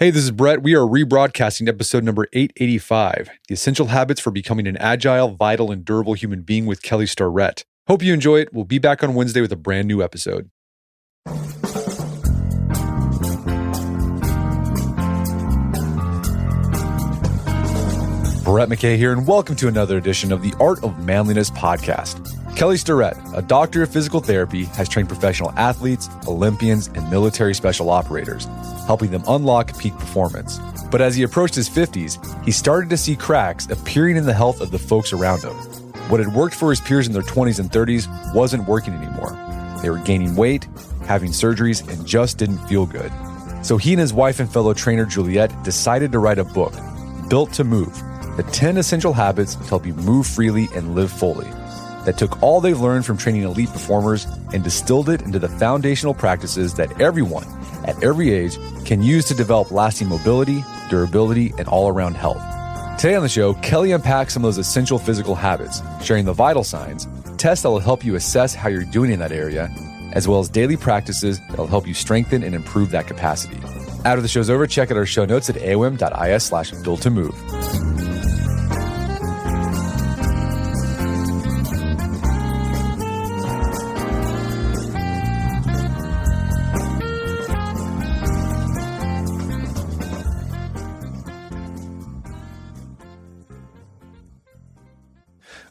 Hey, this is Brett. We are rebroadcasting episode number 885, The Essential Habits for Becoming an Agile, Vital, and Durable Human Being with Kelly Starrett. Hope you enjoy it. We'll be back on Wednesday with a brand new episode. Brett McKay here, and welcome to another edition of the Art of Manliness podcast. Kelly Starrett, a doctor of physical therapy, has trained professional athletes, Olympians, and military special operators, helping them unlock peak performance. But as he approached his 50s, he started to see cracks appearing in the health of the folks around him. What had worked for his peers in their 20s and 30s wasn't working anymore. They were gaining weight, having surgeries, and just didn't feel good. So he and his wife and fellow trainer Juliet decided to write a book, Built to Move, the 10 essential habits to help you move freely and live fully, that took all they've learned from training elite performers and distilled it into the foundational practices that everyone at every age can use to develop lasting mobility, durability, and all-around health. Today on the show, Kelly unpacks some of those essential physical habits, sharing the vital signs, tests that will help you assess how you're doing in that area, as well as daily practices that will help you strengthen and improve that capacity. After the show's over, check out our show notes at aom.is/built-to-move.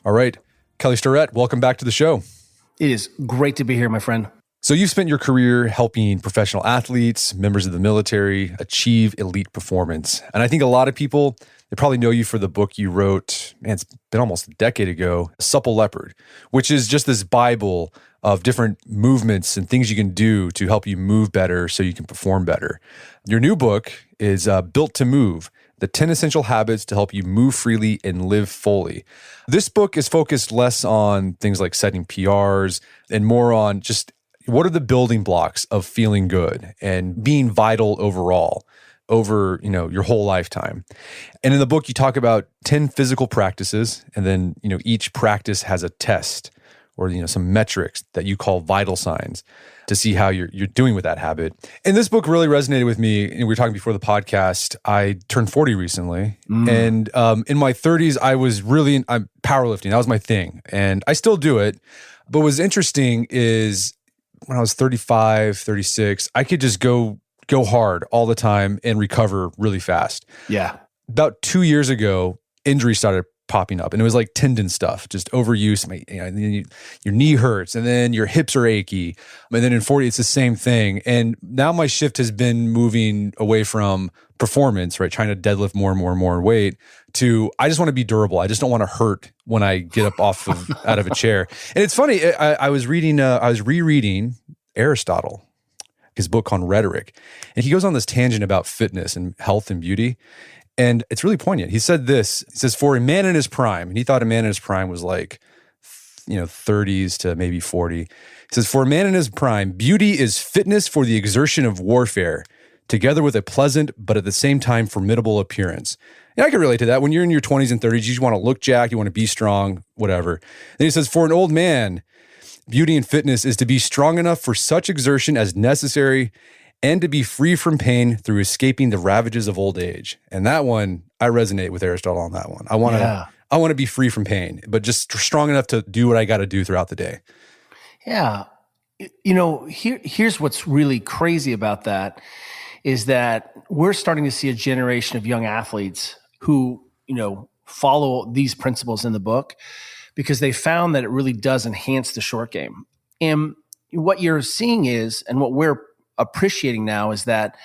All right, Kelly Starrett, welcome back to the show. It is great to be here, my friend. So you've spent your career helping professional athletes, members of the military achieve elite performance. And I think a lot of people, they probably know you for the book you wrote, man, it's been almost a decade ago, Supple Leopard, which is just this Bible of different movements and things you can do to help you move better so you can perform better. Your new book is Built to Move, the 10 essential habits to help you move freely and live fully. This book is focused less on things like setting PRs and more on just what are the building blocks of feeling good and being vital overall over, your whole lifetime. And in the book, you talk about 10 physical practices, and then, each practice has a test or, some metrics that you call vital signs to see how you're doing with that habit. And this book really resonated with me. And we were talking before the podcast. I turned 40 recently. And in my 30s, I'm powerlifting. That was my thing. And I still do it. But what's interesting is when I was 35, 36, I could just go hard all the time and recover really fast. Yeah. About 2 years ago, injuries started popping up, and it was like tendon stuff, just overuse. Your knee hurts, and then your hips are achy, and then in 40, it's the same thing. And now my shift has been moving away from performance, right, trying to deadlift more and more and more weight, to I just want to be durable. I just don't want to hurt when I get up out of a chair. And it's funny, I was rereading Aristotle, his book on rhetoric, and he goes on this tangent about fitness and health and beauty. And it's really poignant. He said this, he says, for a man in his prime, and he thought a man in his prime was like, 30s to maybe 40. He says, for a man in his prime, beauty is fitness for the exertion of warfare, together with a pleasant, but at the same time, formidable appearance. And I can relate to that. When you're in your 20s and 30s, you just want to look jacked, you want to be strong, whatever. Then he says, for an old man, beauty and fitness is to be strong enough for such exertion as necessary and to be free from pain through escaping the ravages of old age. And that one, I resonate with Aristotle on that one. I want to be free from pain, but just strong enough to do what I got to do throughout the day. Yeah. Here's what's really crazy about that is that we're starting to see a generation of young athletes who, follow these principles in the book because they found that it really does enhance the short game. And what you're seeing is, and what we're appreciating now is that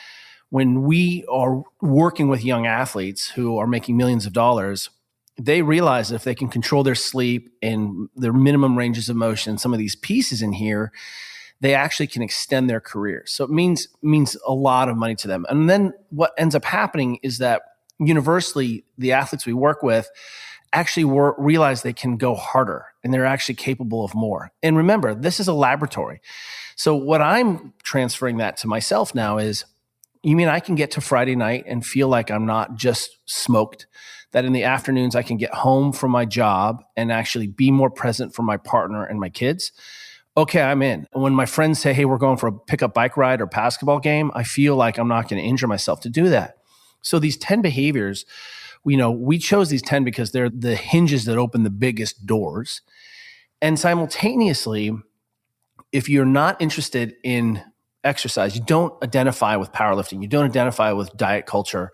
when we are working with young athletes who are making millions of dollars, they realize that if they can control their sleep and their minimum ranges of motion, some of these pieces in here, they actually can extend their careers. So it means a lot of money to them. And then what ends up happening is that universally, the athletes we work with actually realize they can go harder and they're actually capable of more. And remember, this is a laboratory. So what I'm transferring that to myself now is, you mean I can get to Friday night and feel like I'm not just smoked, that in the afternoons I can get home from my job and actually be more present for my partner and my kids? okay, I'm in. When my friends say, hey, we're going for a pickup bike ride or basketball game, I feel like I'm not going to injure myself to do that. So these 10 behaviors, we chose these 10 because they're the hinges that open the biggest doors. And simultaneously, if you're not interested in exercise, you don't identify with powerlifting, you don't identify with diet culture,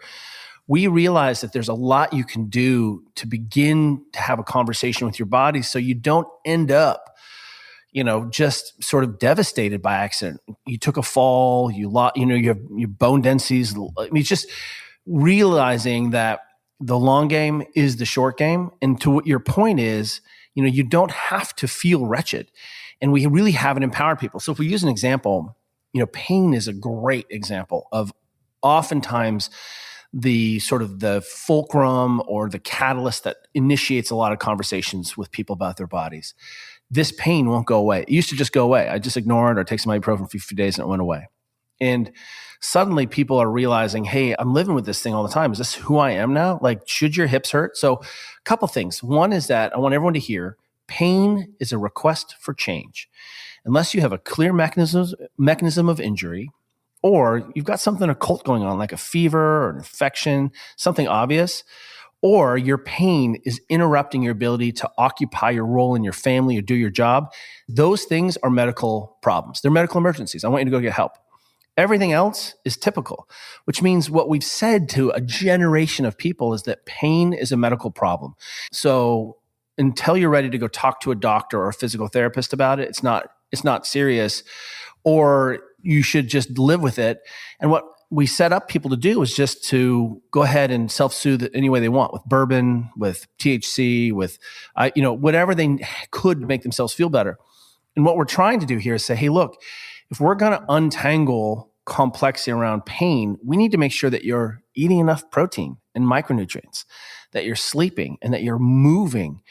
we realize that there's a lot you can do to begin to have a conversation with your body so you don't end up just sort of devastated by accident. You took a fall, you have your bone densities. I mean, it's just realizing that the long game is the short game. And to what your point is, you don't have to feel wretched. And we really haven't empowered people. So if we use an example, pain is a great example of oftentimes the sort of the fulcrum or the catalyst that initiates a lot of conversations with people about their bodies. This pain won't go away. It used to just go away. I just ignore it or take some ibuprofen for a few days and it went away. And suddenly people are realizing, hey, I'm living with this thing all the time. Is this who I am now? Like, should your hips hurt? So a couple things. One is that I want everyone to hear pain is a request for change. Unless you have a clear mechanism of injury, or you've got something occult going on, like a fever or an infection, something obvious, or your pain is interrupting your ability to occupy your role in your family or do your job, those things are medical problems. They're medical emergencies. I want you to go get help. Everything else is typical, which means what we've said to a generation of people is that pain is a medical problem. So until you're ready to go talk to a doctor or a physical therapist about it, it's not serious, or you should just live with it. And what we set up people to do is just to go ahead and self-soothe it any way they want, with bourbon, with THC, with whatever they could make themselves feel better. And what we're trying to do here is say, hey, look, if we're going to untangle complexity around pain, we need to make sure that you're eating enough protein and micronutrients, that you're sleeping, and that you're moving.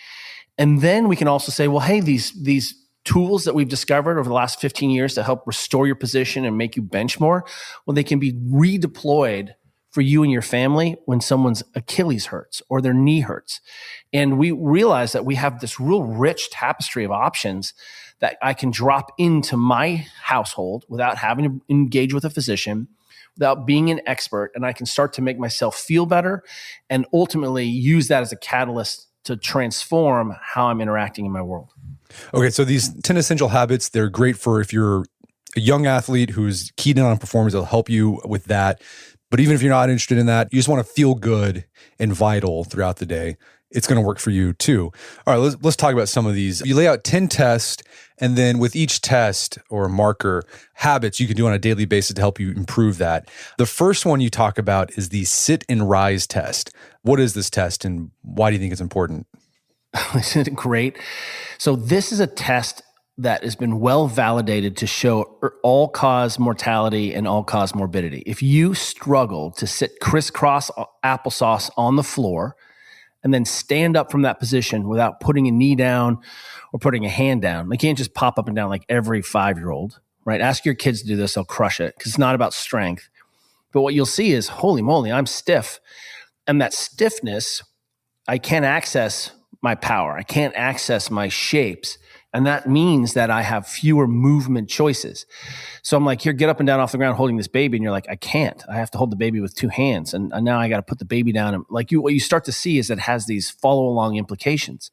And then we can also say, well, hey, these tools that we've discovered over the last 15 years to help restore your position and make you bench more, well, they can be redeployed for you and your family when someone's Achilles hurts or their knee hurts. And we realize that we have this real rich tapestry of options that I can drop into my household without having to engage with a physician, without being an expert, and I can start to make myself feel better and ultimately use that as a catalyst to transform how I'm interacting in my world. Okay, so these 10 essential habits, they're great for if you're a young athlete who's keyed in on performance, it'll help you with that. But even if you're not interested in that, you just want to feel good and vital throughout the day, it's going to work for you too. All right, let's talk about some of these. You lay out 10 tests, and then with each test or marker, habits you can do on a daily basis to help you improve that. The first one you talk about is the sit and rise test. What is this test, and why do you think it's important? Isn't it great? So this is a test that has been well validated to show all-cause mortality and all-cause morbidity. If you struggle to sit crisscross applesauce on the floor and then stand up from that position without putting a knee down or putting a hand down, they can't just pop up and down like every 5-year-old, right? Ask your kids to do this, they'll crush it, because it's not about strength. But what you'll see is, holy moly, I'm stiff. And that stiffness, I can't access my power. I can't access my shapes. And that means that I have fewer movement choices. So I'm like, here, get up and down off the ground holding this baby. And you're like, I can't. I have to hold the baby with 2 hands. And now I got to put the baby down. And what you start to see is it has these follow along implications.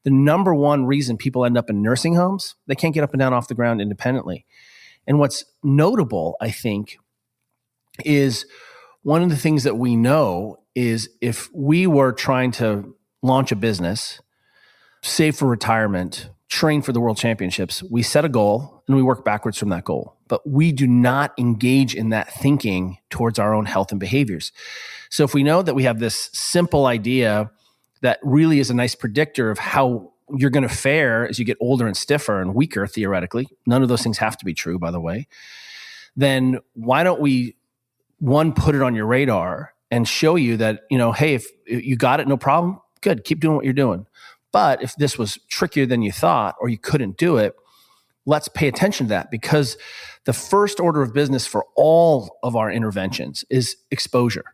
The number one reason people end up in nursing homes, they can't get up and down off the ground independently. And what's notable, I think, is one of the things that we know is if we were trying to launch a business, save for retirement, train for the world championships, we set a goal and we work backwards from that goal. But we do not engage in that thinking towards our own health and behaviors. So if we know that we have this simple idea that really is a nice predictor of how you're going to fare as you get older and stiffer and weaker, theoretically, none of those things have to be true, by the way, then why don't we, one, put it on your radar and show you that, hey, if you got it, no problem, good, keep doing what you're doing. But if this was trickier than you thought, or you couldn't do it, let's pay attention to that, because the first order of business for all of our interventions is exposure.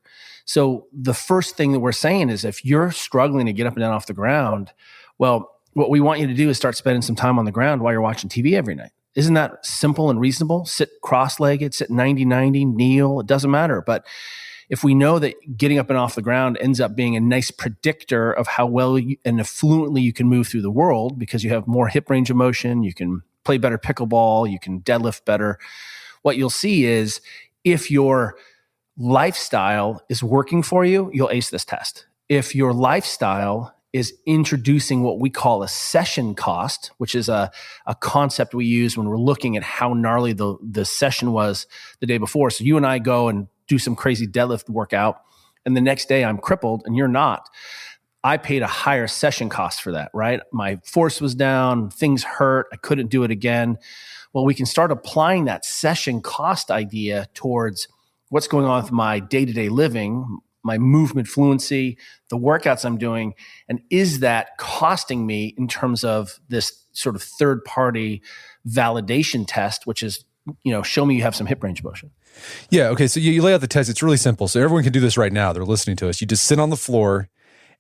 So the first thing that we're saying is if you're struggling to get up and down off the ground, well, what we want you to do is start spending some time on the ground while you're watching TV every night. Isn't that simple and reasonable? Sit cross-legged, sit 90-90, kneel, it doesn't matter. But if we know that getting up and off the ground ends up being a nice predictor of how well and fluently you can move through the world because you have more hip range of motion, you can play better pickleball, you can deadlift better, what you'll see is if your lifestyle is working for you, you'll ace this test. If your lifestyle is introducing what we call a session cost, which is a concept we use when we're looking at how gnarly the session was the day before. So you and I go and do some crazy deadlift workout, and the next day I'm crippled and you're not. I paid a higher session cost for that, right? My force was down, things hurt, I couldn't do it again. Well, we can start applying that session cost idea towards what's going on with my day-to-day living, my movement fluency, the workouts I'm doing, and is that costing me in terms of this sort of third-party validation test, which is, show me you have some hip range motion. Yeah. Okay. So you lay out the test. It's really simple. So everyone can do this right now. They're listening to us. You just sit on the floor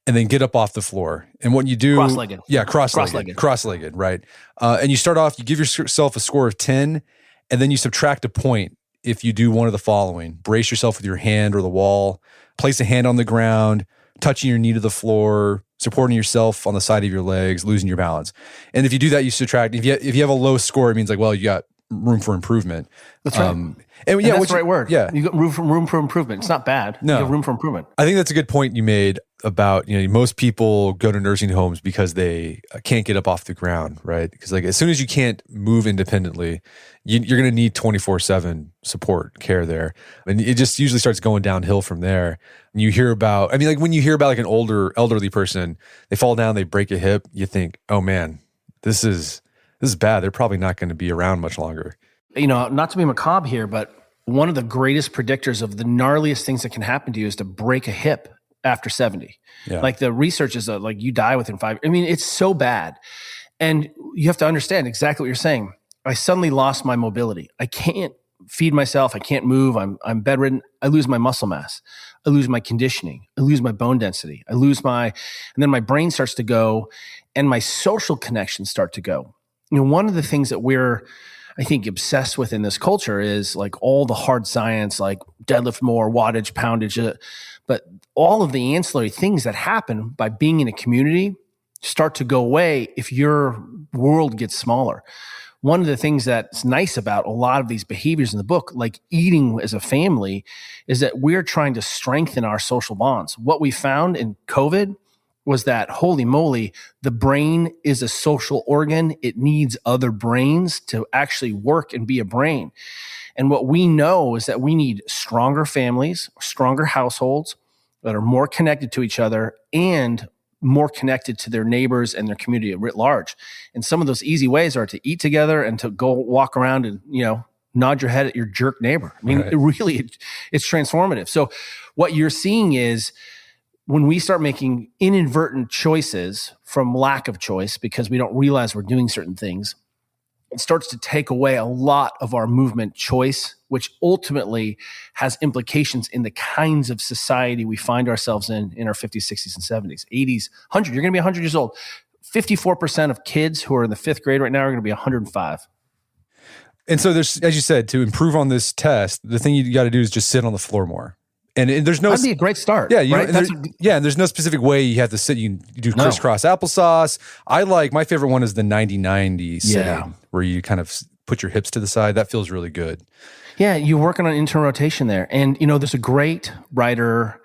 and then get up off the floor. And what you do, cross-legged. Yeah. Cross-legged. Right. And you start off, you give yourself a score of 10, and then you subtract a point if you do one of the following: brace yourself with your hand or the wall, place a hand on the ground, touching your knee to the floor, supporting yourself on the side of your legs, losing your balance. And if you do that, you subtract. If you have a low score, it means like, well, you got room for improvement. That's right. And that's the right word. Yeah. You got room for improvement. It's not bad. No. You got room for improvement. I think that's a good point you made about, most people go to nursing homes because they can't get up off the ground, right? Because like as soon as you can't move independently, you're going to need 24/7 support care there. And it just usually starts going downhill from there. And you hear about, when you hear about like an elderly person, they fall down, they break a hip, you think, oh man, this is bad. They're probably not going to be around much longer. Not to be macabre here, but one of the greatest predictors of the gnarliest things that can happen to you is to break a hip after 70. Yeah. Like the research is like you die within 5. It's so bad. And you have to understand exactly what you're saying. I suddenly lost my mobility. I can't feed myself. I can't move. I'm bedridden. I lose my muscle mass. I lose my conditioning. I lose my bone density. And then my brain starts to go and my social connections start to go. One of the things that we're, I think, obsessed with in this culture is like all the hard science, like deadlift more, wattage, poundage, but all of the ancillary things that happen by being in a community start to go away if your world gets smaller. One of the things that's nice about a lot of these behaviors in the book, like eating as a family, is that we're trying to strengthen our social bonds. What we found in COVID was that, holy moly, the brain is a social organ. It needs other brains to actually work and be a brain. And what we know is that we need stronger families, stronger households that are more connected to each other and more connected to their neighbors and their community writ large. And some of those easy ways are to eat together and to go walk around and, nod your head at your jerk neighbor. Right. It's transformative. So what you're seeing is, when we start making inadvertent choices from lack of choice because we don't realize we're doing certain things, it starts to take away a lot of our movement choice, which ultimately has implications in the kinds of society we find ourselves in our 50s, 60s, and 70s, 80s, 100. You're going to be 100 years old. 54% of kids who are in the 5th grade right now are going to be 105. And so there's, as you said, to improve on this test, the thing you got to do is just sit on the floor more. And there's no... That'd be a great start. Yeah, right? And there's no specific way you have to sit. You do crisscross applesauce. My favorite one is the 90-90 sitting, where you kind of put your hips to the side. That feels really good. Yeah, you're working on internal rotation there. And, there's a great writer,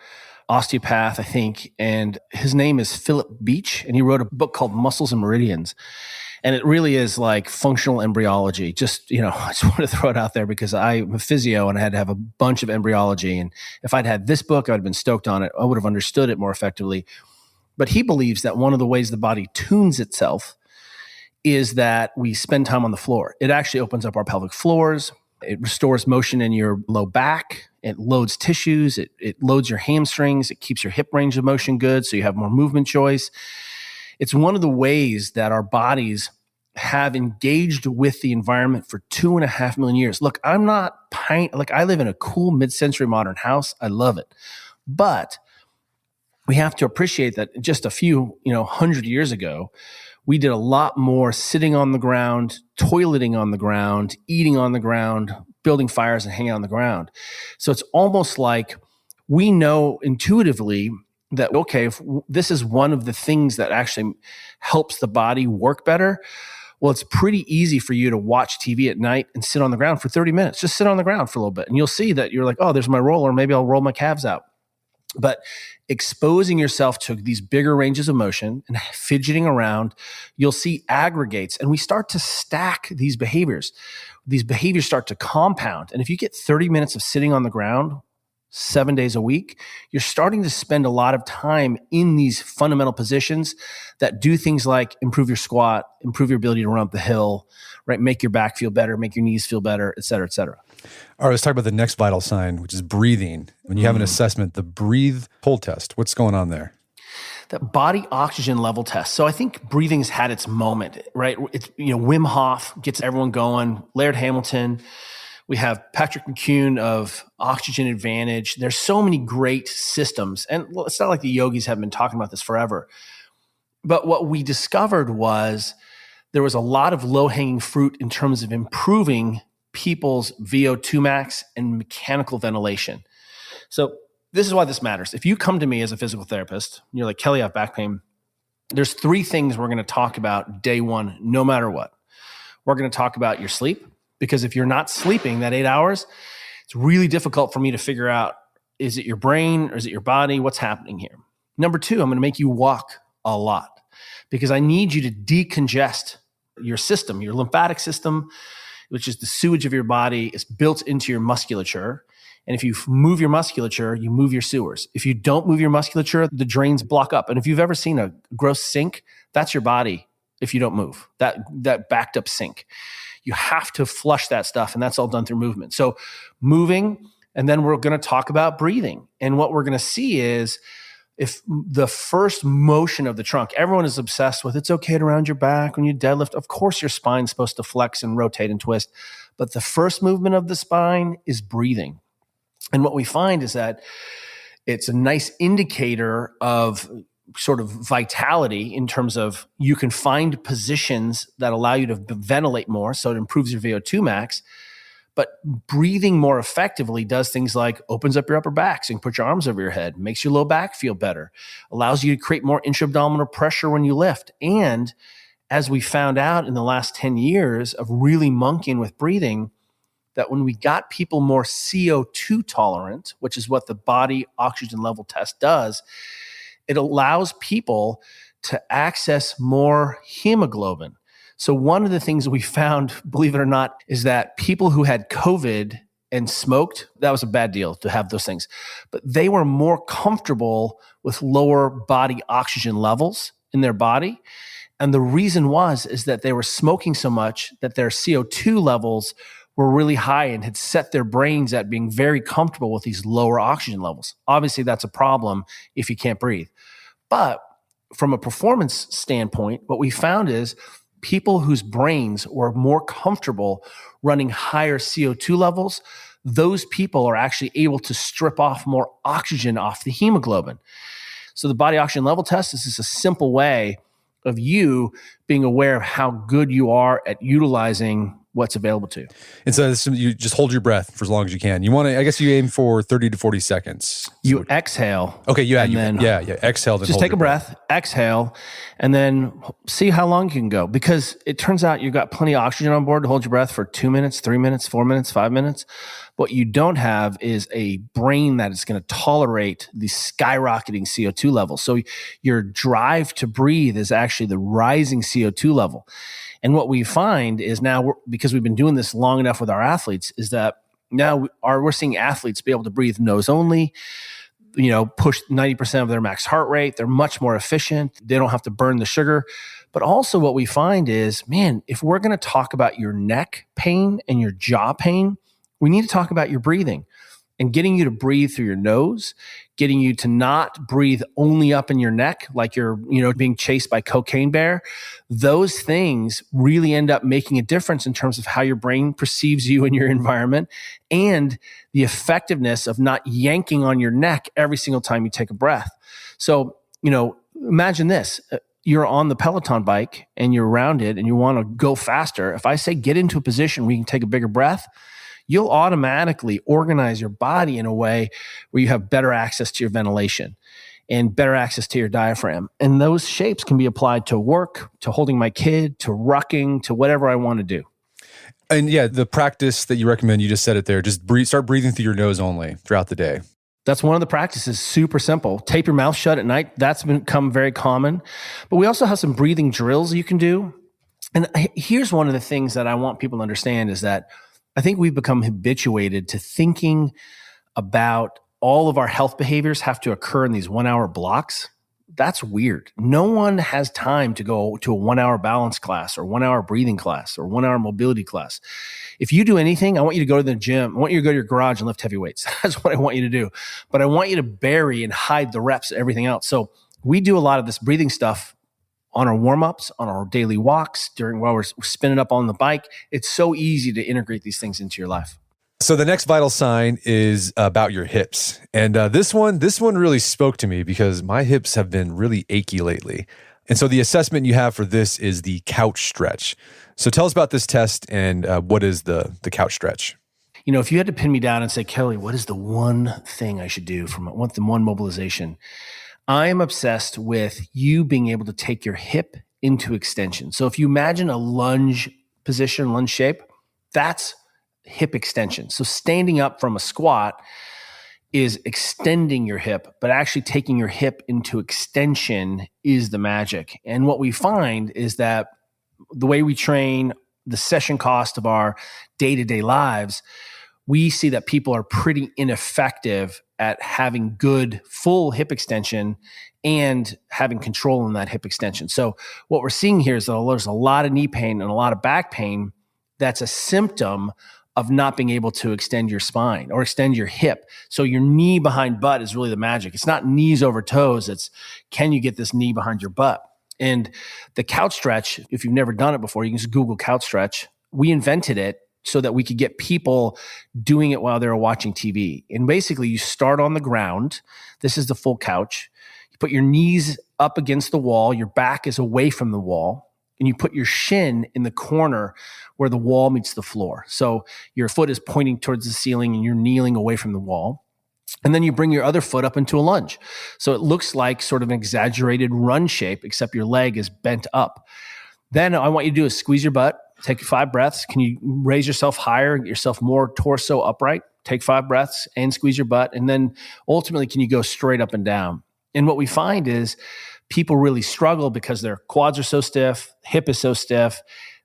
osteopath, I think, and his name is Philip Beach, and he wrote a book called Muscles and Meridians. And it really is like functional embryology. Just, I just want to throw it out there because I'm a physio and I had to have a bunch of embryology. And if I'd had this book, I would have been stoked on it. I would have understood it more effectively. But he believes that one of the ways the body tunes itself is that we spend time on the floor. It actually opens up our pelvic floors. It restores motion in your low back. It loads tissues. It loads your hamstrings. It keeps your hip range of motion good, so you have more movement choice. It's one of the ways that our bodies have engaged with the environment for 2.5 million years. Look, I live in a cool mid-century modern house. I love it. But we have to appreciate that just a few, 100 years ago, we did a lot more sitting on the ground, toileting on the ground, eating on the ground, building fires and hanging on the ground. So it's almost like we know intuitively that, okay, if this is one of the things that actually helps the body work better, well, it's pretty easy for you to watch TV at night and sit on the ground for 30 minutes. Just sit on the ground for a little bit. And you'll see that you're like, oh, there's my roller. Maybe I'll roll my calves out. But exposing yourself to these bigger ranges of motion and fidgeting around, you'll see aggregates. And we start to stack these behaviors. These behaviors start to compound. And if you get 30 minutes of sitting on the ground 7 days a week, you're starting to spend a lot of time in these fundamental positions that do things like improve your squat, improve your ability to run up the hill, right? Make your back feel better, make your knees feel better, et cetera, et cetera. All right, let's talk about the next vital sign, which is breathing. When you have an assessment, the breathe pull test, what's going on there? That body oxygen level test. So I think breathing's had its moment, right? It's, Wim Hof gets everyone going, Laird Hamilton. We have Patrick McCune of Oxygen Advantage. There's so many great systems. And it's not like the yogis have been talking about this forever. But what we discovered was there was a lot of low-hanging fruit in terms of improving people's VO2 max and mechanical ventilation. So this is why this matters. If you come to me as a physical therapist, you're like, Kelly, I have back pain. There's 3 things we're going to talk about day one, no matter what. We're going to talk about your sleep. Because if you're not sleeping that 8 hours, it's really difficult for me to figure out, is it your brain or is it your body? What's happening here? Number 2, I'm going to make you walk a lot because I need you to decongest your system. Your lymphatic system, which is the sewage of your body, is built into your musculature. And if you move your musculature, you move your sewers. If you don't move your musculature, the drains block up. And if you've ever seen a gross sink, that's your body if you don't move, that backed up sink. You have to flush that stuff, and that's all done through movement. So moving, and then we're going to talk about breathing. And what we're going to see is if the first motion of the trunk, everyone is obsessed with, it's okay to round your back when you deadlift. Of course, your spine's supposed to flex and rotate and twist. But the first movement of the spine is breathing. And what we find is that it's a nice indicator of sort of vitality in terms of you can find positions that allow you to ventilate more, so it improves your VO2 max. But breathing more effectively does things like opens up your upper back so you can put your arms over your head, makes your low back feel better, allows you to create more intra-abdominal pressure when you lift. And as we found out in the last 10 years of really monkeying with breathing, that when we got people more CO2 tolerant, which is what the body oxygen level test does, it allows people to access more hemoglobin. So one of the things we found, believe it or not, is that people who had COVID and smoked, that was a bad deal to have those things, but they were more comfortable with lower body oxygen levels in their body. And the reason is that they were smoking so much that their CO2 levels were really high and had set their brains at being very comfortable with these lower oxygen levels. Obviously, that's a problem if you can't breathe. But from a performance standpoint, what we found is people whose brains were more comfortable running higher CO2 levels, those people are actually able to strip off more oxygen off the hemoglobin. So the body oxygen level test is just a simple way of you being aware of how good you are at utilizing what's available to you. And so you just hold your breath for as long as you can. You want to, I guess you aim for 30 to 40 seconds. You exhale. Okay, exhale. Then just take a breath, exhale, and then see how long you can go. Because it turns out you've got plenty of oxygen on board to hold your breath for 2 minutes, 3 minutes, 4 minutes, 5 minutes. What you don't have is a brain that is going to tolerate the skyrocketing CO2 levels. So your drive to breathe is actually the rising CO2 level. And what we find is now, because we've been doing this long enough with our athletes, is that now we're seeing athletes be able to breathe nose only, push 90% of their max heart rate. They're much more efficient. They don't have to burn the sugar. But also what we find is, man, if we're going to talk about your neck pain and your jaw pain, we need to talk about your breathing and getting you to breathe through your nose, getting you to not breathe only up in your neck like you're, being chased by Cocaine Bear. Those things really end up making a difference in terms of how your brain perceives you in your environment and the effectiveness of not yanking on your neck every single time you take a breath. So, imagine this. you're on the Peloton bike and you're around it and you want to go faster, if I say get into a position where you can take a bigger breath, you'll automatically organize your body in a way where you have better access to your ventilation and better access to your diaphragm. And those shapes can be applied to work, to holding my kid, to rucking, to whatever I want to do. And yeah, the practice that you recommend, you just said it there, just start breathing through your nose only throughout the day. That's one of the practices, super simple. Tape your mouth shut at night. That's become very common. But we also have some breathing drills you can do. And here's one of the things that I want people to understand is that I think we've become habituated to thinking about all of our health behaviors have to occur in these 1 hour blocks. That's weird. No one has time to go to a 1 hour balance class or 1 hour breathing class or 1 hour mobility class. If you do anything, I want you to go to the gym. I want you to go to your garage and lift heavy weights. That's what I want you to do. But I want you to bury and hide the reps and everything else. So we do a lot of this breathing stuff on our warm-ups, on our daily walks, while we're spinning up on the bike. It's so easy to integrate these things into your life. So the next vital sign is about your hips. And this one really spoke to me because my hips have been really achy lately. And so the assessment you have for this is the couch stretch. So tell us about this test and what is the couch stretch? You know, if you had to pin me down and say, Kelly, what is the one thing I should do from the one mobilization? I am obsessed with you being able to take your hip into extension. So if you imagine a lunge position, lunge shape, that's hip extension. So standing up from a squat is extending your hip, but actually taking your hip into extension is the magic. And what we find is that the way we train, the session cost of our day-to-day lives, we see that people are pretty ineffective at having good full hip extension and having control in that hip extension. So what we're seeing here is that there's a lot of knee pain and a lot of back pain that's a symptom of not being able to extend your spine or extend your hip. So your knee behind butt is really the magic. It's not knees over toes. It's can you get this knee behind your butt? And the couch stretch, if you've never done it before, you can just Google couch stretch. We invented it so that we could get people doing it while they were watching TV. And basically you start on the ground. This is the full couch. You put your knees up against the wall. Your back is away from the wall. And you put your shin in the corner where the wall meets the floor. So your foot is pointing towards the ceiling and you're kneeling away from the wall. And then you bring your other foot up into a lunge. So it looks like sort of an exaggerated run shape, except your leg is bent up. Then I want you to do is squeeze your butt, take 5 breaths. Can you raise yourself higher, get yourself more torso upright? Take 5 breaths and squeeze your butt. And then ultimately, can you go straight up and down? And what we find is people really struggle because their quads are so stiff, hip is so stiff,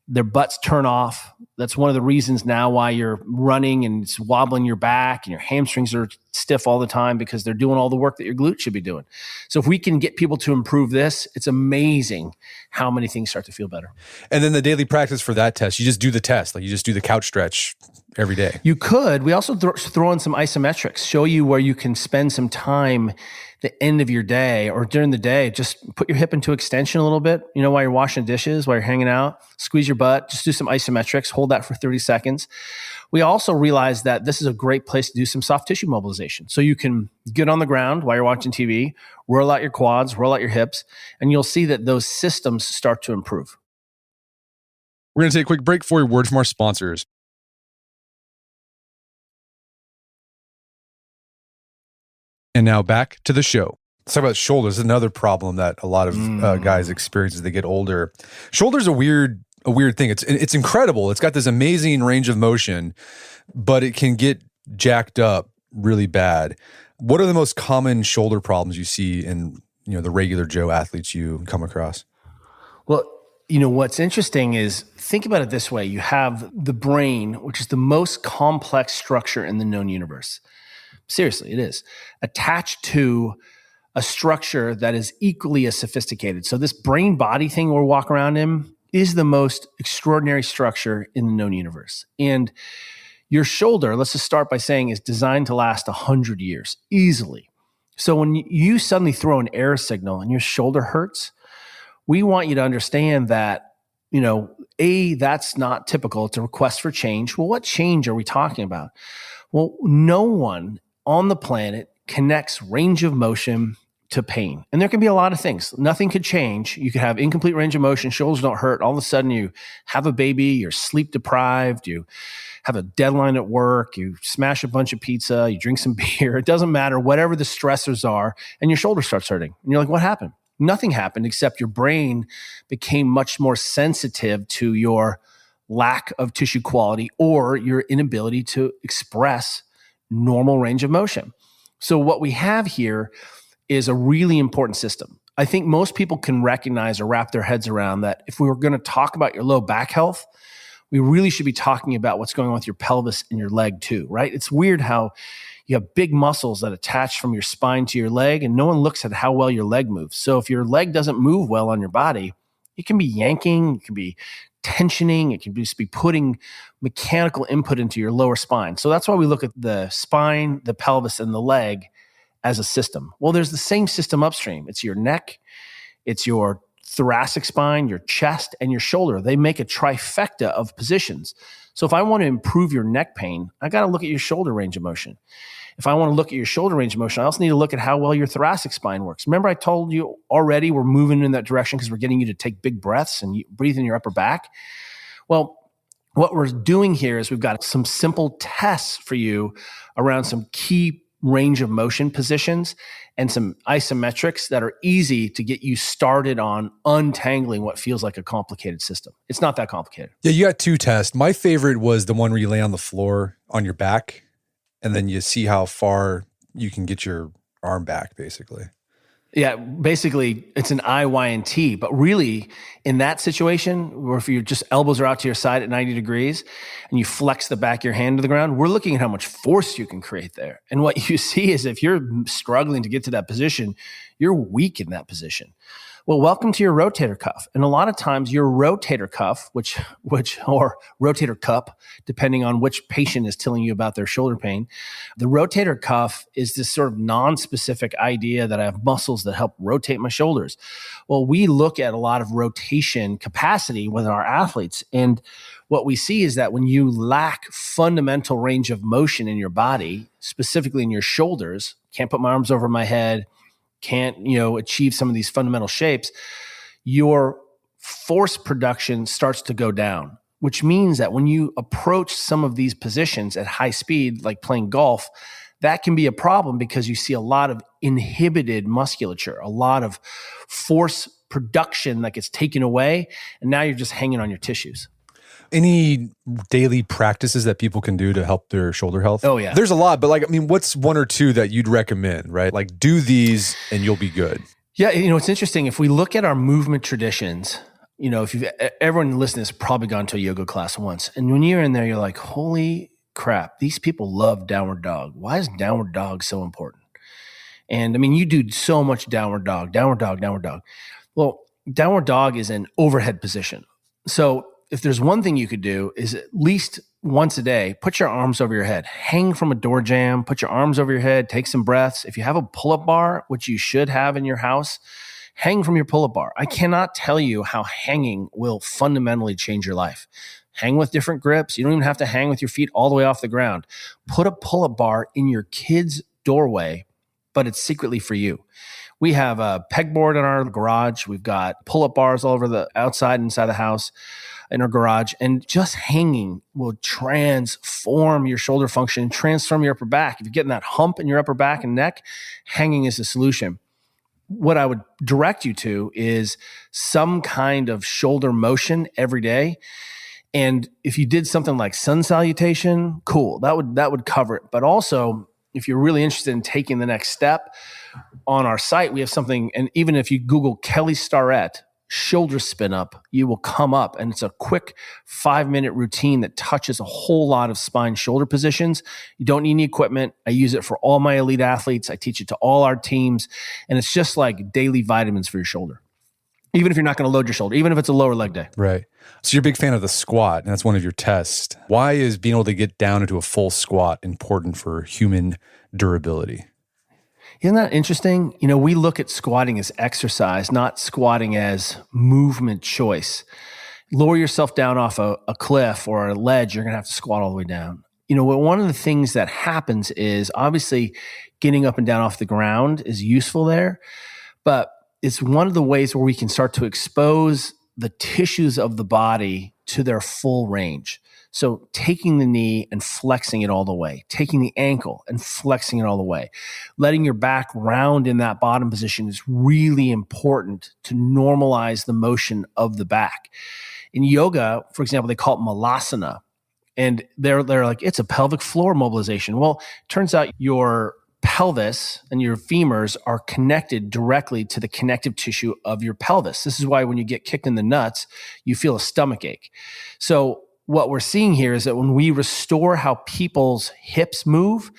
their butts turn off. That's one of the reasons now why you're running and it's wobbling your back and your hamstrings are stiff all the time because they're doing all the work that your glutes should be doing. So if we can get people to improve this, it's amazing how many things start to feel better. And then the daily practice for that test, you just do the test. Like you just do the couch stretch every day. You could. We also throw in some isometrics, show you where you can spend some time the end of your day or during the day, just put your hip into extension a little bit, while you're washing dishes, while you're hanging out, squeeze your butt, just do some isometrics, hold that for 30 seconds. We also realize that this is a great place to do some soft tissue mobilization. So you can get on the ground while you're watching TV, roll out your quads, roll out your hips, and you'll see that those systems start to improve. We're going to take a quick break for a word from our sponsors. And now back to the show. Let's talk about shoulders. Another problem that a lot of guys experience as they get older. Shoulders a weird thing. It's incredible. It's got this amazing range of motion, but it can get jacked up really bad. What are the most common shoulder problems you see in the regular Joe athletes you come across? Well, what's interesting is think about it this way. You have the brain, which is the most complex structure in the known universe. Seriously, it is attached to a structure that is equally as sophisticated. So this brain body thing we're walking around in is the most extraordinary structure in the known universe. And your shoulder, let's just start by saying, is designed to last 100 years easily. So when you suddenly throw an error signal and your shoulder hurts, we want you to understand that, that's not typical. It's a request for change. Well, what change are we talking about? Well, no one on the planet connects range of motion to pain. And there can be a lot of things. Nothing could change. You could have incomplete range of motion, shoulders don't hurt. All of a sudden you have a baby, you're sleep deprived, you have a deadline at work, you smash a bunch of pizza, you drink some beer. It doesn't matter, whatever the stressors are, and your shoulder starts hurting. And you're like, what happened? Nothing happened except your brain became much more sensitive to your lack of tissue quality or your inability to express normal range of motion. So what we have here is a really important system. I think most people can recognize or wrap their heads around that if we were going to talk about your low back health, we really should be talking about what's going on with your pelvis and your leg too, right? It's weird how you have big muscles that attach from your spine to your leg, and no one looks at how well your leg moves. So if your leg doesn't move well on your body, it can be yanking, it can be tensioning, it can just be putting mechanical input into your lower spine. So that's why we look at the spine, the pelvis, and the leg as a system. Well, there's the same system upstream. It's your neck, it's your thoracic spine, your chest, and your shoulder. They make a trifecta of positions. So if I want to improve your neck pain, I got to look at your shoulder range of motion. If I want to look at your shoulder range of motion, I also need to look at how well your thoracic spine works. Remember I told you already we're moving in that direction because we're getting you to take big breaths and you breathe in your upper back? Well, what we're doing here is we've got some simple tests for you around some key range of motion positions and some isometrics that are easy to get you started on untangling what feels like a complicated system. It's not that complicated. Yeah, you got two tests. My favorite was the one where you lay on the floor on your back and then you see how far you can get your arm back, basically. Yeah, basically it's an I, Y, and T. But really, in that situation, where if your just elbows are out to your side at 90 degrees and you flex the back of your hand to the ground, we're looking at how much force you can create there. And what you see is if you're struggling to get to that position, you're weak in that position. Well, welcome to your rotator cuff. And a lot of times your rotator cuff, which or rotator cup, depending on which patient is telling you about their shoulder pain, the rotator cuff is this sort of non-specific idea that I have muscles that help rotate my shoulders. Well, we look at a lot of rotation capacity with our athletes. And what we see is that when you lack fundamental range of motion in your body, specifically in your shoulders, can't put my arms over my head, can't, achieve some of these fundamental shapes, your force production starts to go down, which means that when you approach some of these positions at high speed, like playing golf, that can be a problem because you see a lot of inhibited musculature, a lot of force production that gets taken away, and now you're just hanging on your tissues. Any daily practices that people can do to help their shoulder health? Oh, yeah. There's a lot, but what's one or two that you'd recommend, right? Like do these and you'll be good. Yeah, it's interesting. If we look at our movement traditions, if everyone listening has probably gone to a yoga class once. And when you're in there, you're like, holy crap, these people love downward dog. Why is downward dog so important? And you do so much downward dog, downward dog, downward dog. Well, downward dog is an overhead position. So if there's one thing you could do is at least once a day, put your arms over your head, hang from a door jamb, put your arms over your head, take some breaths. If you have a pull-up bar, which you should have in your house, hang from your pull-up bar. I cannot tell you how hanging will fundamentally change your life. Hang with different grips. You don't even have to hang with your feet all the way off the ground. Put a pull-up bar in your kid's doorway, but it's secretly for you. We have a pegboard in our garage. We've got pull-up bars all over the outside and inside the house in our garage. And just hanging will transform your shoulder function, transform your upper back. If you're getting that hump in your upper back and neck, hanging is the solution. What I would direct you to is some kind of shoulder motion every day. And if you did something like sun salutation, cool, that would cover it. But also, if you're really interested in taking the next step, on our site, we have something, and even if you Google Kelly Starrett shoulder spin up, you will come up, and it's a quick 5-minute routine that touches a whole lot of spine shoulder positions. You don't need any equipment. I use it for all my elite athletes. I teach it to all our teams, and it's just like daily vitamins for your shoulder. Even if you're not going to load your shoulder, even if it's a lower leg day. Right. So you're a big fan of the squat, and that's one of your tests. Why is being able to get down into a full squat important for human durability? Isn't that interesting? We look at squatting as exercise, not squatting as movement choice. Lower yourself down off a cliff or a ledge, you're going to have to squat all the way down. one of the things that happens is obviously getting up and down off the ground is useful there, but it's one of the ways where we can start to expose the tissues of the body to their full range. So taking the knee and flexing it all the way, taking the ankle and flexing it all the way, letting your back round in that bottom position is really important to normalize the motion of the back. In yoga, for example, they call it malasana. And they're like, it's a pelvic floor mobilization. Well, it turns out your pelvis and your femurs are connected directly to the connective tissue of your pelvis. This is why when you get kicked in the nuts, you feel a stomach ache. So what we're seeing here is that when we restore how people's hips move,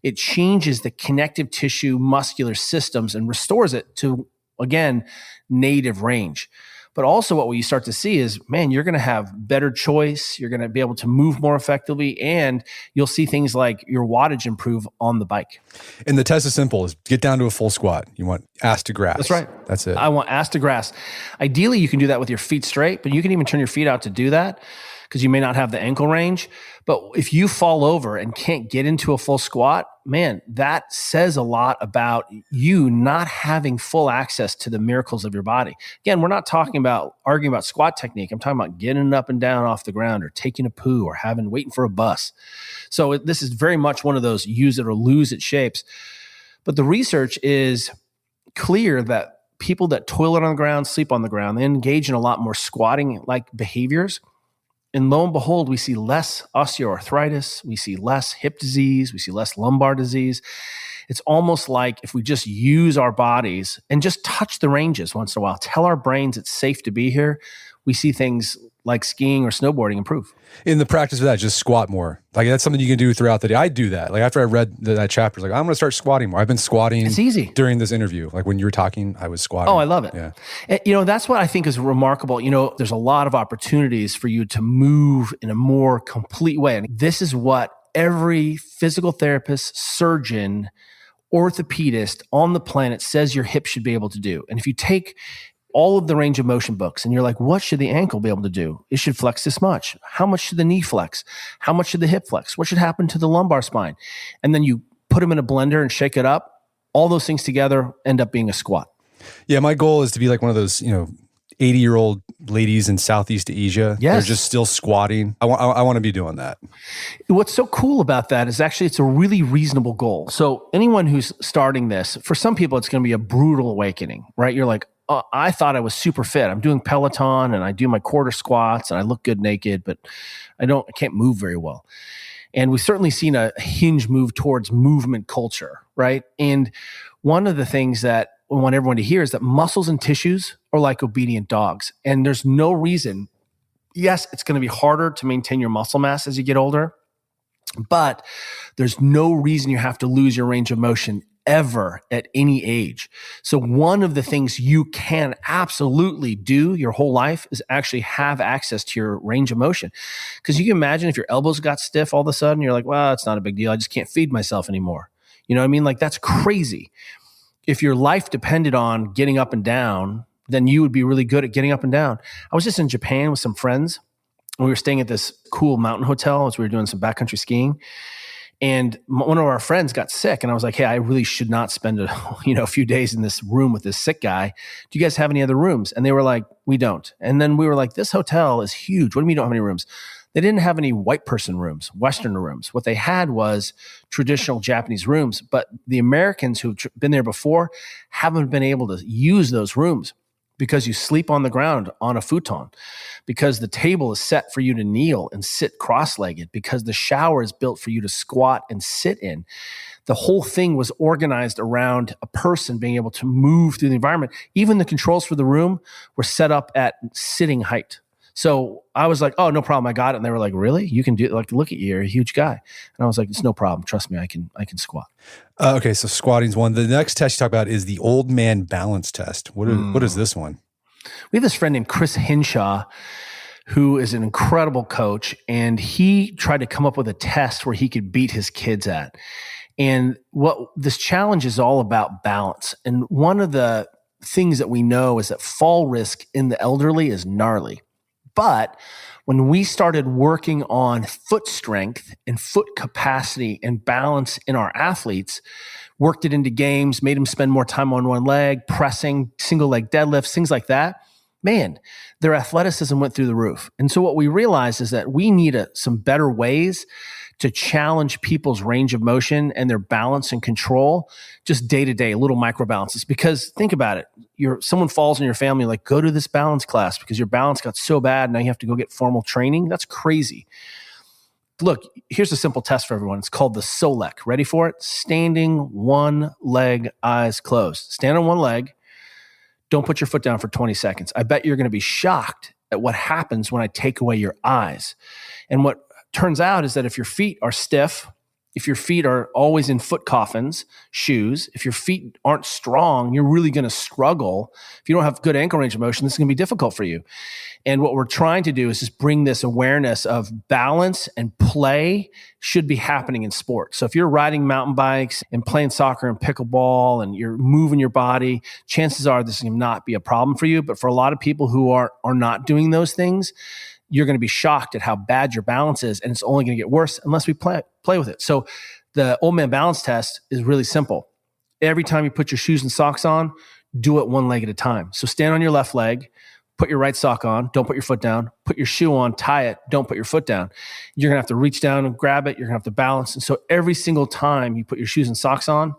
it changes the connective tissue muscular systems and restores it to, again, native range. But also what we start to see is, man, you're going to have better choice. You're going to be able to move more effectively, and you'll see things like your wattage improve on the bike. And the test is simple: is get down to a full squat. You want ass to grass. That's right. That's it. I want ass to grass. Ideally, you can do that with your feet straight, but you can even turn your feet out to do that because you may not have the ankle range. But if you fall over and can't get into a full squat, man, that says a lot about you not having full access to the miracles of your body. Again, we're not arguing about squat technique. I'm talking about getting up and down off the ground or taking a poo or waiting for a bus. So this is very much one of those use it or lose it shapes. But the research is clear that people that toilet on the ground, sleep on the ground, they engage in a lot more squatting-like behaviors. And lo and behold, we see less osteoarthritis, we see less hip disease, we see less lumbar disease. It's almost like if we just use our bodies and just touch the ranges once in a while, tell our brains it's safe to be here, we see things like skiing or snowboarding improve. In the practice of that, just squat more. Like that's something you can do throughout the day. I do that. Like after I read that chapter, like I'm going to start squatting more. I've been squatting. It's easy. During this interview. Like when you were talking, I was squatting. Oh, I love it. Yeah. And, that's what I think is remarkable. There's a lot of opportunities for you to move in a more complete way. And this is what every physical therapist, surgeon, orthopedist on the planet says your hip should be able to do. And if you take all of the range of motion books and you're like, what should the ankle be able to do? It should flex this much. How much should the knee flex? How much should the hip flex? What should happen to the lumbar spine? And then you put them in a blender and shake it up. All those things together end up being a squat. Yeah, my goal is to be like one of those, 80-year-old ladies in Southeast Asia. Yes. They're just still squatting. I want to be doing that. What's so cool about that is actually it's a really reasonable goal. So anyone who's starting this, for some people, it's going to be a brutal awakening, right? You're like, I thought I was super fit. I'm doing Peloton and I do my quarter squats and I look good naked, but I can't move very well. And we've certainly seen a hinge move towards movement culture, right? And one of the things that we want everyone to hear is that muscles and tissues are like obedient dogs. And there's no reason, yes, it's going to be harder to maintain your muscle mass as you get older, but there's no reason you have to lose your range of motion ever at any age. So one of the things you can absolutely do your whole life is actually have access to your range of motion. Because you can imagine if your elbows got stiff all of a sudden, you're like, well, it's not a big deal. I just can't feed myself anymore. You know what I mean? Like that's crazy. If your life depended on getting up and down, then you would be really good at getting up and down. I was just in Japan with some friends. We were staying at this cool mountain hotel as we were doing some backcountry skiing. And one of our friends got sick, and I was like, hey, I really should not spend a few days in this room with this sick guy. Do you guys have any other rooms? And they were like, we don't. And then we were like, this hotel is huge. What do you mean you don't have any rooms? They didn't have any white person rooms, Westerner rooms. What they had was traditional Japanese rooms, but the Americans who've been there before haven't been able to use those rooms because you sleep on the ground on a futon, because the table is set for you to kneel and sit cross-legged, because the shower is built for you to squat and sit in. The whole thing was organized around a person being able to move through the environment. Even the controls for the room were set up at sitting height. So I was like, oh, no problem. I got it. And they were like, really? You can do it? Like, look at you. You're a huge guy. And I was like, it's no problem. Trust me. I can squat. Okay. So squatting's one. The next test you talk about is the old man balance test. What is this one? We have this friend named Chris Hinshaw, who is an incredible coach. And he tried to come up with a test where he could beat his kids at. And what this challenge is all about balance. And one of the things that we know is that fall risk in the elderly is gnarly. But when we started working on foot strength and foot capacity and balance in our athletes, worked it into games, made them spend more time on one leg, pressing, single leg deadlifts, things like that, man, their athleticism went through the roof. And so what we realized is that we need some better ways to challenge people's range of motion and their balance and control just day to day, little micro balances. Because think about it, someone falls in your family, like, go to this balance class because your balance got so bad, now you have to go get formal training. That's crazy. Look, here's a simple test for everyone. It's called the SOLEC. Ready for it? Standing one leg, eyes closed. Stand on one leg. Don't put your foot down for 20 seconds. I bet you're going to be shocked at what happens when I take away your eyes. And what turns out is that if your feet are stiff, if your feet are always in foot coffins, shoes, if your feet aren't strong, you're really going to struggle. If you don't have good ankle range of motion, this is going to be difficult for you. And what we're trying to do is just bring this awareness of balance and play should be happening in sports. So if you're riding mountain bikes and playing soccer and pickleball and you're moving your body, chances are this is going to not be a problem for you. But for a lot of people who are not doing those things, you're going to be shocked at how bad your balance is, and it's only going to get worse unless we play with it. So the old man balance test is really simple. Every time you put your shoes and socks on, do it one leg at a time. So stand on your left leg, put your right sock on, don't put your foot down, put your shoe on, tie it, don't put your foot down. You're going to have to reach down and grab it. You're going to have to balance. And so every single time you put your shoes and socks on,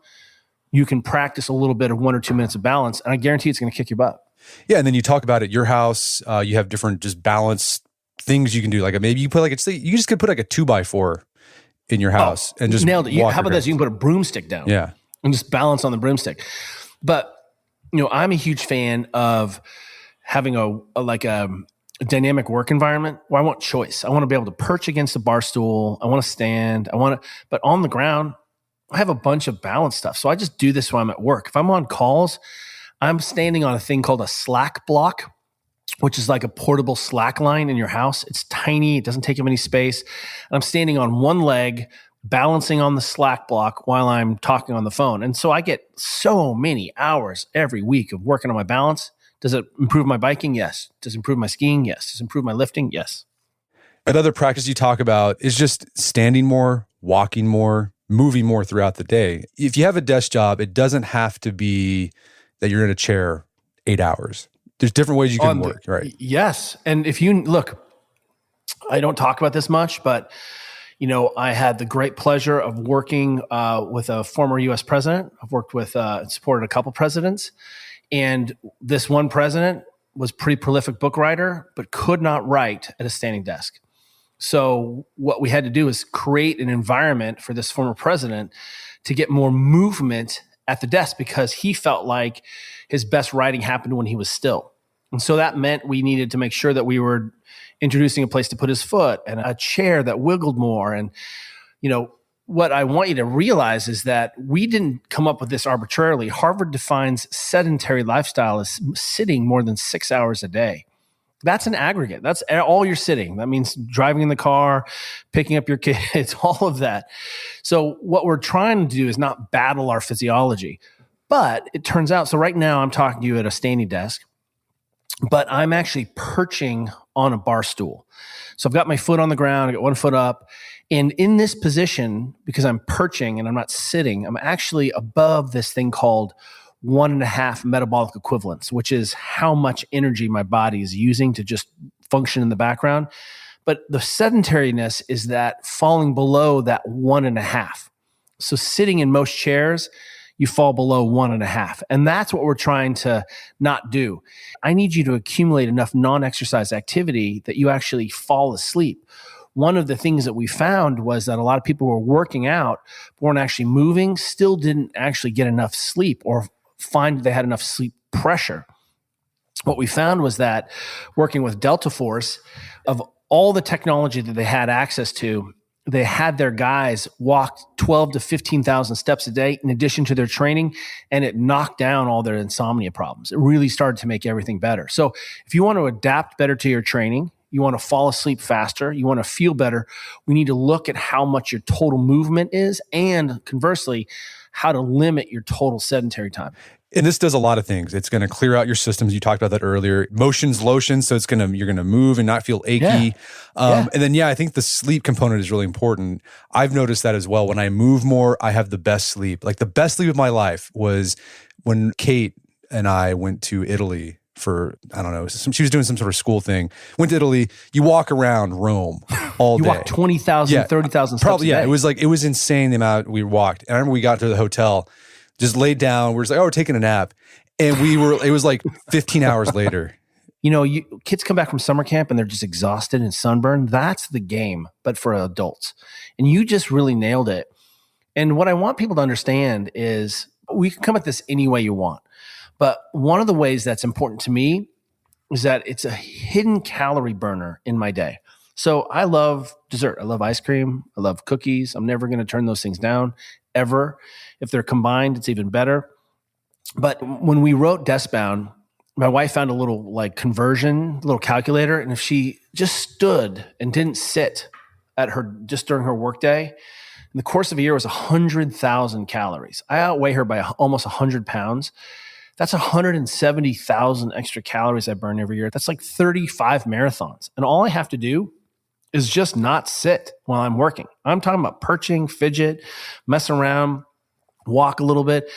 you can practice a little bit of 1 or 2 minutes of balance, and I guarantee it's going to kick your butt. Yeah, and then you talk about at your house, you have different just balance things you can do. Like maybe you put you just could put like a 2x4 in your house and just nailed it. How about this? You can put a broomstick down, and just balance on the broomstick. But I'm a huge fan of having a dynamic work environment where I want choice. I want to be able to perch against a bar stool. I want to stand. But on the ground, I have a bunch of balance stuff. So I just do this when I'm at work. If I'm on calls, I'm standing on a thing called a slack block, which is like a portable slack line in your house. It's tiny. It doesn't take up any space. And I'm standing on one leg, balancing on the slack block while I'm talking on the phone. And so I get so many hours every week of working on my balance. Does it improve my biking? Yes. Does it improve my skiing? Yes. Does it improve my lifting? Yes. Another practice you talk about is just standing more, walking more, moving more throughout the day. If you have a desk job, it doesn't have to be that you're in a chair 8 hours. There's different ways you can work, right? Yes. And if you look, I don't talk about this much, but I had the great pleasure of working with a former U.S. president. I've worked with, supported a couple presidents. And this one president was a pretty prolific book writer, but could not write at a standing desk. So what we had to do is create an environment for this former president to get more movement at the desk, because he felt like his best writing happened when he was still. And so that meant we needed to make sure that we were introducing a place to put his foot and a chair that wiggled more. And, what I want you to realize is that we didn't come up with this arbitrarily. Harvard defines sedentary lifestyle as sitting more than 6 hours a day. That's an aggregate. That's all you're sitting. That means driving in the car, picking up your kids, all of that. So what we're trying to do is not battle our physiology. But it turns out, so right now I'm talking to you at a standing desk, but I'm actually perching on a bar stool. So I've got my foot on the ground, I got one foot up. And in this position, because I'm perching and I'm not sitting, I'm actually above this thing called 1.5 metabolic equivalents, which is how much energy my body is using to just function in the background. But the sedentariness is that falling below that 1.5. So sitting in most chairs, you fall below 1.5. And that's what we're trying to not do. I need you to accumulate enough non-exercise activity that you actually fall asleep. One of the things that we found was that a lot of people were working out, but weren't actually moving, still didn't actually get enough sleep or find they had enough sleep pressure. What we found was that working with Delta Force, of all the technology that they had access to, they had their guys walk 12 to 15,000 steps a day in addition to their training, and it knocked down all their insomnia problems. It really started to make everything better. So if you want to adapt better to your training, you want to fall asleep faster, you want to feel better, we need to look at how much your total movement is, and conversely, how to limit your total sedentary time. And this does a lot of things. It's going to clear out your systems. You talked about that earlier. Motion's lotion, so you're going to move and not feel achy. And then, I think the sleep component is really important. I've noticed that as well. When I move more, I have the best sleep. Like the best sleep of my life was when Kate and I went to Italy for, I don't know, she was doing some sort of school thing. Went to Italy. You walk around Rome all day. You walk 20,000, 30,000 steps probably, a day. It was insane the amount we walked. And I remember we got to the hotel, just laid down. We're just like, we're taking a nap. And it was like 15 hours later. Kids come back from summer camp and they're just exhausted and sunburned. That's the game, but for adults. And you just really nailed it. And what I want people to understand is we can come at this any way you want. But one of the ways that's important to me is that it's a hidden calorie burner in my day. So I love dessert. I love ice cream. I love cookies. I'm never going to turn those things down ever. If they're combined, it's even better. But when we wrote Deskbound, my wife found a little little calculator. And if she just stood and didn't sit just during her workday, in the course of a year, it was 100,000 calories. I outweigh her by almost 100 pounds. That's 170,000 extra calories I burn every year. That's like 35 marathons. And all I have to do is just not sit while I'm working. I'm talking about perching, fidget, mess around, walk a little bit.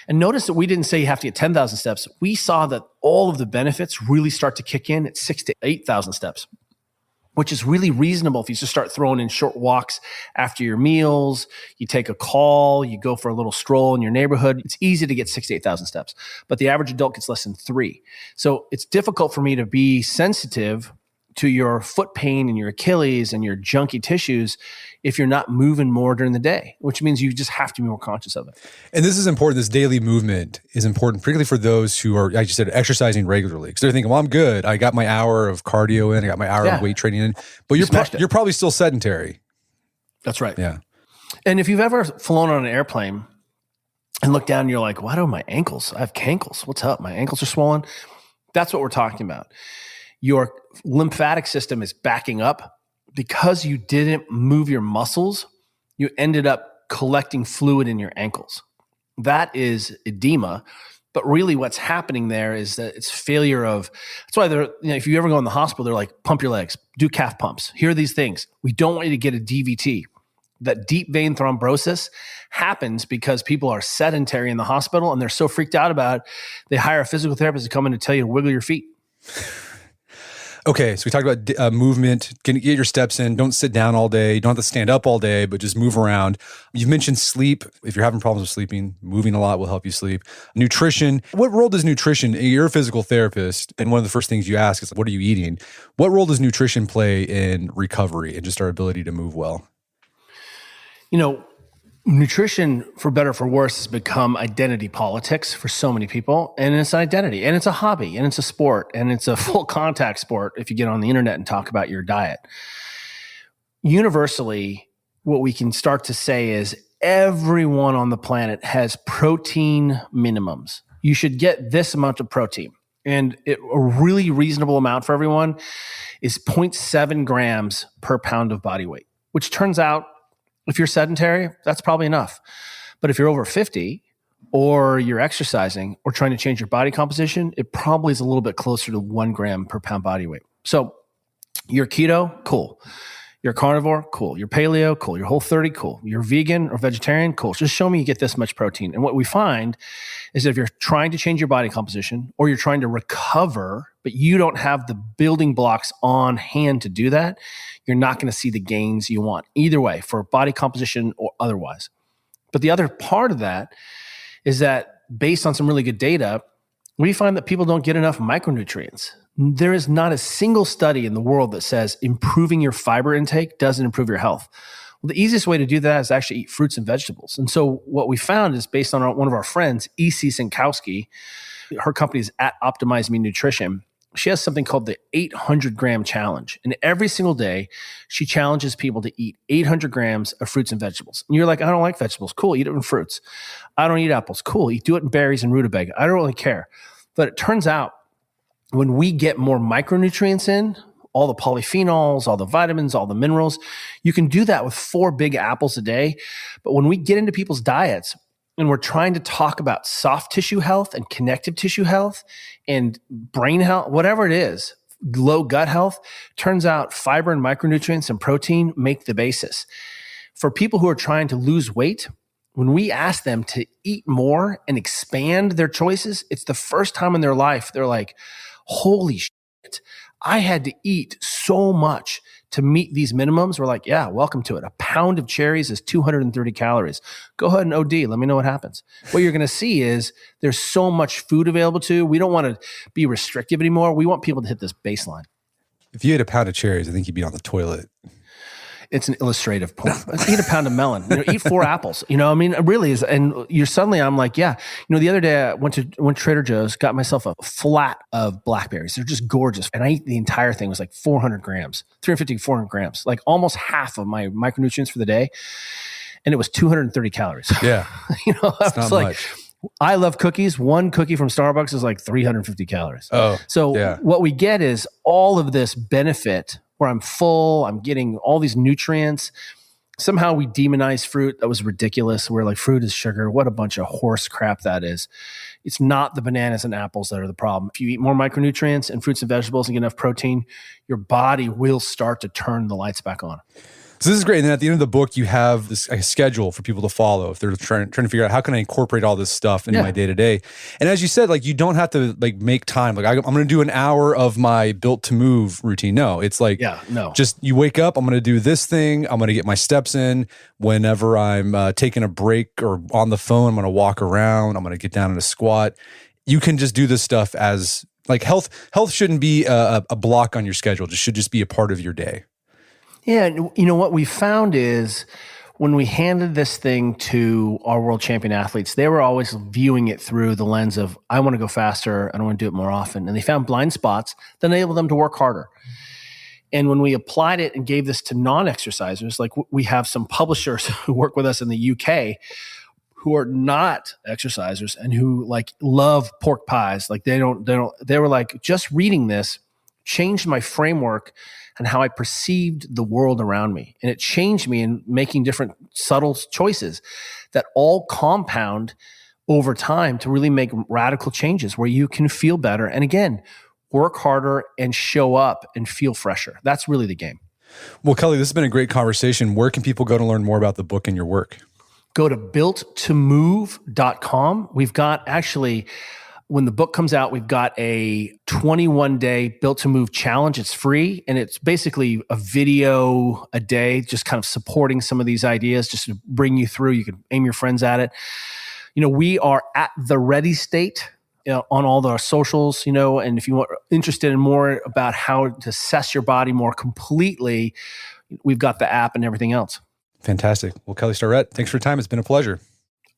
And notice that we didn't say you have to get 10,000 steps. We saw that all of the benefits really start to kick in at 6,000 to 8,000 steps, which is really reasonable if you just start throwing in short walks after your meals, you take a call, you go for a little stroll in your neighborhood. It's easy to get 6,000 to 8,000 steps, but the average adult gets less than 3. So it's difficult for me to be sensitive to your foot pain and your Achilles and your junky tissues if you're not moving more during the day, which means you just have to be more conscious of it. And this is important. This daily movement is important, particularly for those who are, like you said, exercising regularly. Because they're thinking, well, I'm good. I got my hour of cardio in. I got my hour of weight training in. But you're probably still sedentary. That's right. Yeah. And if you've ever flown on an airplane and looked down and you're like, why do my ankles? I have cankles. What's up? My ankles are swollen. That's what we're talking about. Your lymphatic system is backing up because you didn't move your muscles. You ended up collecting fluid in your ankles. That is edema. But really what's happening there is that it's failure of, that's why if you ever go in the hospital, they're like, pump your legs, do calf pumps. Here are these things. We don't want you to get a DVT. That deep vein thrombosis happens because people are sedentary in the hospital and they're so freaked out about it, they hire a physical therapist to come in and tell you to wiggle your feet. Okay, so we talked about movement, get your steps in, don't sit down all day, you don't have to stand up all day, but just move around. You've mentioned sleep. If you're having problems with sleeping, moving a lot will help you sleep. Nutrition. What role does nutrition, you're a physical therapist, and one of the first things you ask is, what are you eating? What role does nutrition play in recovery and just our ability to move well? Nutrition, for better or for worse, has become identity politics for so many people. And it's an identity, and it's a hobby, and it's a sport, and it's a full contact sport if you get on the internet and talk about your diet. Universally, what we can start to say is everyone on the planet has protein minimums. You should get this amount of protein. And a really reasonable amount for everyone is 0.7 grams per pound of body weight, which turns out, if you're sedentary, that's probably enough. But if you're over 50 or you're exercising or trying to change your body composition, it probably is a little bit closer to 1 gram per pound body weight. So you're keto, cool. You're carnivore, cool. You're paleo, cool. You're Whole30, cool. You're vegan or vegetarian, cool. Just show me you get this much protein. And what we find is that if you're trying to change your body composition or you're trying to recover, but you don't have the building blocks on hand to do that, you're not going to see the gains you want either way for body composition or otherwise. But the other part of that is that based on some really good data, we find that people don't get enough micronutrients. There is not a single study in the world that says improving your fiber intake doesn't improve your health. Well, the easiest way to do that is actually eat fruits and vegetables. And so what we found is based on one of our friends, E.C. Sinkowski, her company is at Optimize Me Nutrition. She has something called the 800 gram challenge. And every single day, she challenges people to eat 800 grams of fruits and vegetables. And you're like, I don't like vegetables. Cool, eat it in fruits. I don't eat apples. Cool, do it in berries and rutabaga. I don't really care. But it turns out when we get more micronutrients in, all the polyphenols, all the vitamins, all the minerals, you can do that with 4 big apples a day. But when we get into people's diets, and we're trying to talk about soft tissue health and connective tissue health and brain health, whatever it is, low gut health, turns out fiber and micronutrients and protein make the basis. For people who are trying to lose weight, when we ask them to eat more and expand their choices, it's the first time in their life they're like, holy shit, I had to eat so much to meet these minimums. We're like, yeah, welcome to it. A pound of cherries is 230 calories. Go ahead and OD. Let me know what happens. What you're going to see is there's so much food available to. We don't want to be restrictive anymore. We want people to hit this baseline. If you ate a pound of cherries, I think you'd be on the toilet. It's an illustrative point. Eat a pound of melon. Eat 4 apples. I mean, it really is. And I'm like, yeah. The other day I went to Trader Joe's, got myself a flat of blackberries. They're just gorgeous. And I ate the entire thing. It was like 400 grams, 350, 400 grams, like almost half of my micronutrients for the day. And it was 230 calories. Yeah. I was like, much. I love cookies. One cookie from Starbucks is like 350 calories. Oh, so yeah. What we get is all of this benefit where I'm full, I'm getting all these nutrients. Somehow we demonize fruit. That was ridiculous. We're like, fruit is sugar. What a bunch of horse crap that is. It's not the bananas and apples that are the problem. If you eat more micronutrients and fruits and vegetables and get enough protein, your body will start to turn the lights back on. So this is great. And then at the end of the book, you have this schedule for people to follow if they're trying to figure out how can I incorporate all this stuff into my day-to-day. And as you said, like you don't have to like make time. Like I'm going to do an hour of my built to move routine. No, it's like just you wake up, I'm going to do this thing. I'm going to get my steps in. Whenever I'm taking a break or on the phone, I'm going to walk around. I'm going to get down in a squat. You can just do this stuff as like health shouldn't be a block on your schedule. It should just be a part of your day. Yeah, what we found is when we handed this thing to our world champion athletes, they were always viewing it through the lens of, I want to go faster, I don't want to do it more often. And they found blind spots that enabled them to work harder. And when we applied it and gave this to non-exercisers, like we have some publishers who work with us in the UK who are not exercisers and who like love pork pies. Like they were like, just reading this changed my framework and how I perceived the world around me. And it changed me in making different subtle choices that all compound over time to really make radical changes where you can feel better. And again, work harder and show up and feel fresher. That's really the game. Well, Kelly, this has been a great conversation. Where can people go to learn more about the book and your work? Go to builttomove.com. We've got actually, when the book comes out, we've got a 21-day Built to Move challenge. It's free, and it's basically a video a day, just kind of supporting some of these ideas, just to bring you through. You can aim your friends at it. We are at the Ready State on all our socials, and if you are interested in more about how to assess your body more completely, we've got the app and everything else. Fantastic. Well, Kelly Starrett, thanks for your time. It's been a pleasure.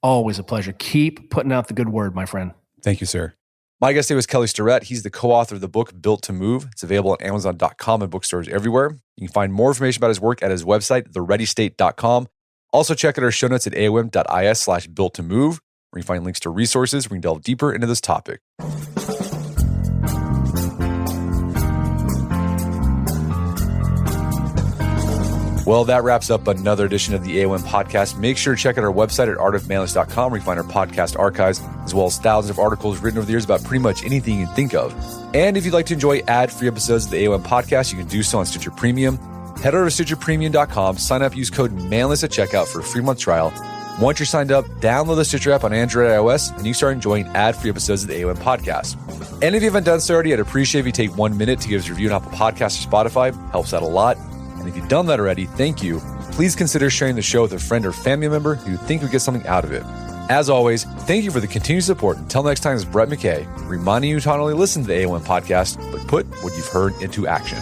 Always a pleasure. Keep putting out the good word, my friend. Thank you, sir. My guest today was Kelly Starrett. He's the co-author of the book, Built to Move. It's available on Amazon.com and bookstores everywhere. You can find more information about his work at his website, thereadystate.com. Also, check out our show notes at aom.is/built-to-move, where you find links to resources where we can delve deeper into this topic. Well, that wraps up another edition of the AOM podcast. Make sure to check out our website at artofmanliness.com, where you find our podcast archives, as well as thousands of articles written over the years about pretty much anything you can think of. And if you'd like to enjoy ad-free episodes of the AOM podcast, you can do so on Stitcher Premium. Head over to stitcherpremium.com, sign up, use code Manliness at checkout for a free month trial. Once you're signed up, download the Stitcher app on Android and iOS, and you start enjoying ad-free episodes of the AOM podcast. And if you haven't done so already, I'd appreciate if you take 1 minute to give us a review on Apple Podcasts or Spotify. Helps out a lot. And if you've done that already, thank you. Please consider sharing the show with a friend or family member who you think would get something out of it. As always, thank you for the continued support. Until next time, this is Brett McKay, reminding you to not only listen to the AOM podcast, but put what you've heard into action.